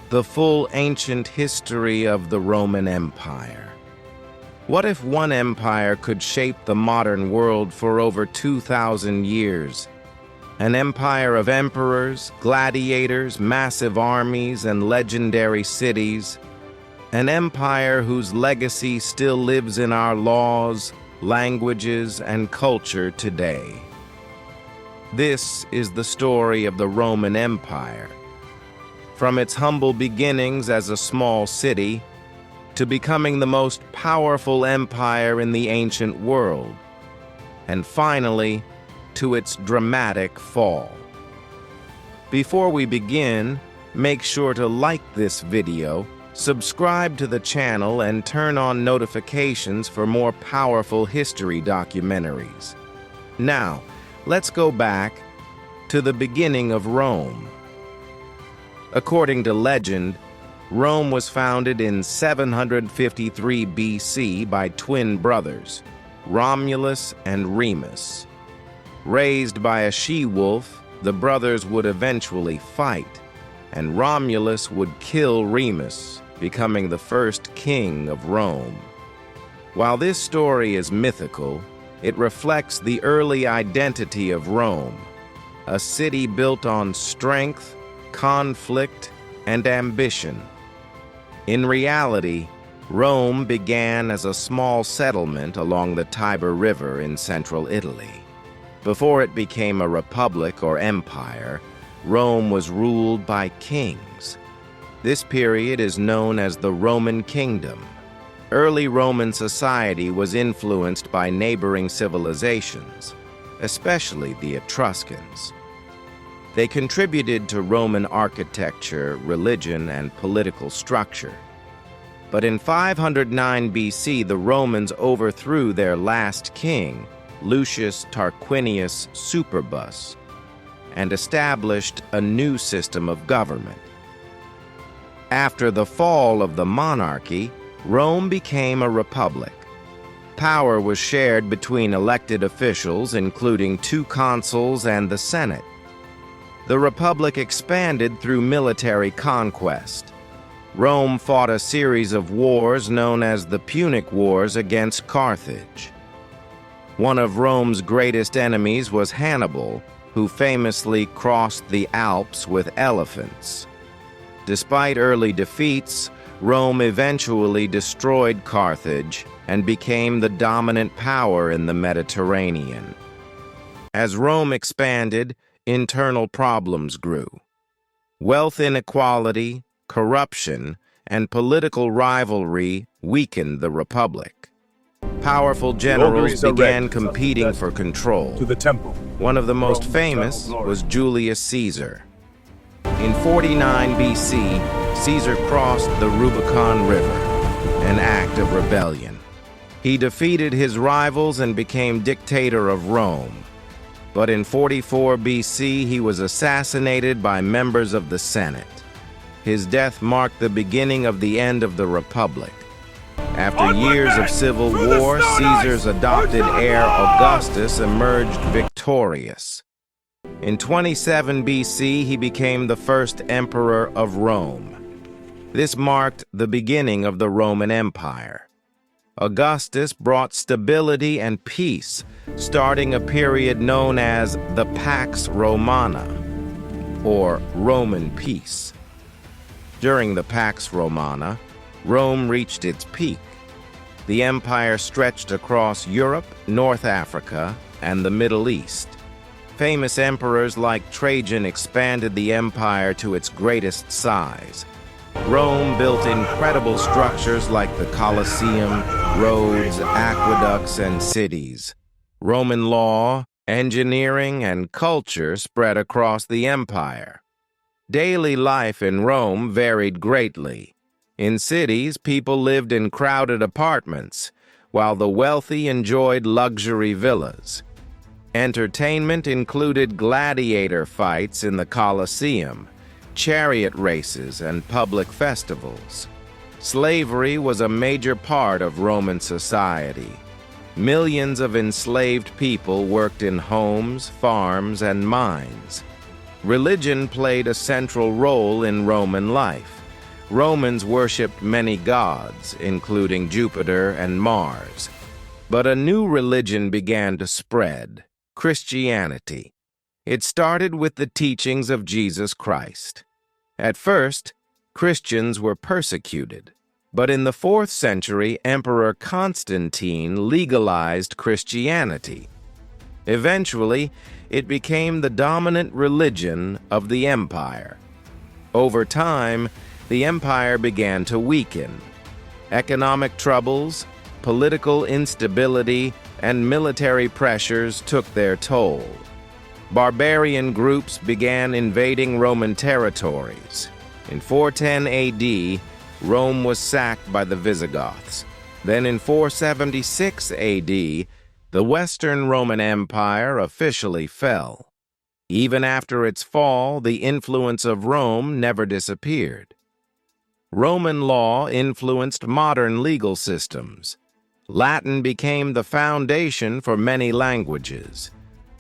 the full ancient history of the Roman Empire. What if one empire could shape the modern world for over 2,000 years? An empire of emperors, gladiators, massive armies, and legendary cities. An empire whose legacy still lives in our laws, languages, and culture today. This is the story of the Roman Empire. From its humble beginnings as a small city to becoming the most powerful empire in the ancient world, and finally, to its dramatic fall. Before we begin, make sure to like this video, subscribe to the channel, and turn on notifications for more powerful history documentaries. Now, let's go back to the beginning of Rome. According to legend, Rome was founded in 753 BC by twin brothers, Romulus and Remus. Raised by a she-wolf, the brothers would eventually fight, and Romulus would kill Remus, becoming the first king of Rome. While this story is mythical, it reflects the early identity of Rome, a city built on strength, conflict, and ambition. In reality, Rome began as a small settlement along the Tiber River in central Italy. Before it became a republic or empire, Rome was ruled by kings. This period is known as the Roman Kingdom. Early Roman society was influenced by neighboring civilizations, especially the Etruscans. They contributed to Roman architecture, religion, and political structure. But in 509 BC, the Romans overthrew their last king, Lucius Tarquinius Superbus, and established a new system of government. After the fall of the monarchy, Rome became a republic. Power was shared between elected officials, including 2 consuls and the Senate. The republic expanded through military conquest. Rome fought a series of wars known as the Punic Wars against Carthage. One of Rome's greatest enemies was Hannibal, who famously crossed the Alps with elephants. Despite early defeats, Rome eventually destroyed Carthage and became the dominant power in the Mediterranean. As Rome expanded, internal problems grew. Wealth inequality, corruption, and political rivalry weakened the republic. Powerful generals began competing for control. To the temple. One of the most famous was Julius Caesar. In 49 BC, Caesar crossed the Rubicon River, an act of rebellion. He defeated his rivals and became dictator of Rome. But in 44 BC, he was assassinated by members of the Senate. His death marked the beginning of the end of the Republic. After years of civil war, Caesar's adopted heir Augustus emerged victorious. In 27 BC, he became the first emperor of Rome. This marked the beginning of the Roman Empire. Augustus brought stability and peace, starting a period known as the Pax Romana, or Roman peace. During the Pax Romana, Rome reached its peak. The empire stretched across Europe, North Africa, and the Middle East. Famous emperors like Trajan expanded the empire to its greatest size. Rome built incredible structures like the Colosseum, roads, aqueducts, and cities. Roman law, engineering, and culture spread across the empire. Daily life in Rome varied greatly. In cities, people lived in crowded apartments, while the wealthy enjoyed luxury villas. Entertainment included gladiator fights in the Colosseum, chariot races, and public festivals. Slavery was a major part of Roman society. Millions of enslaved people worked in homes, farms, and mines. Religion played a central role in Roman life. Romans worshipped many gods, including Jupiter and Mars. But a new religion began to spread: Christianity. It started with the teachings of Jesus Christ. At first, Christians were persecuted, but in the 4th century, Emperor Constantine legalized Christianity. Eventually, it became the dominant religion of the empire. Over time, the empire began to weaken. Economic troubles, political instability, and military pressures took their toll. Barbarian groups began invading Roman territories. In 410 AD, Rome was sacked by the Visigoths. Then in 476 AD, the Western Roman Empire officially fell. Even after its fall, the influence of Rome never disappeared. Roman law influenced modern legal systems. Latin became the foundation for many languages.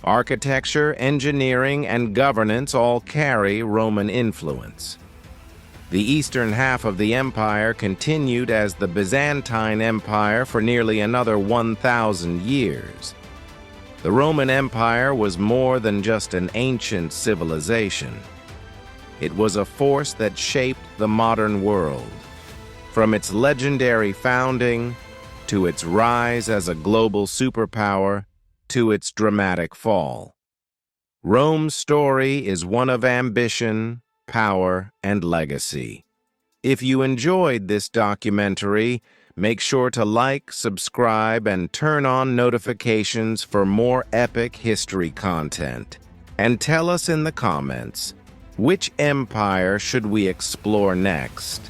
Architecture, engineering, and governance all carry Roman influence. The eastern half of the empire continued as the Byzantine Empire for nearly another 1,000 years. The Roman Empire was more than just an ancient civilization. It was a force that shaped the modern world. From its legendary founding, to its rise as a global superpower, to its dramatic fall. Rome's story is one of ambition, power, and legacy. If you enjoyed this documentary, make sure to like, subscribe, and turn on notifications for more epic history content. And tell us in the comments, which empire should we explore next?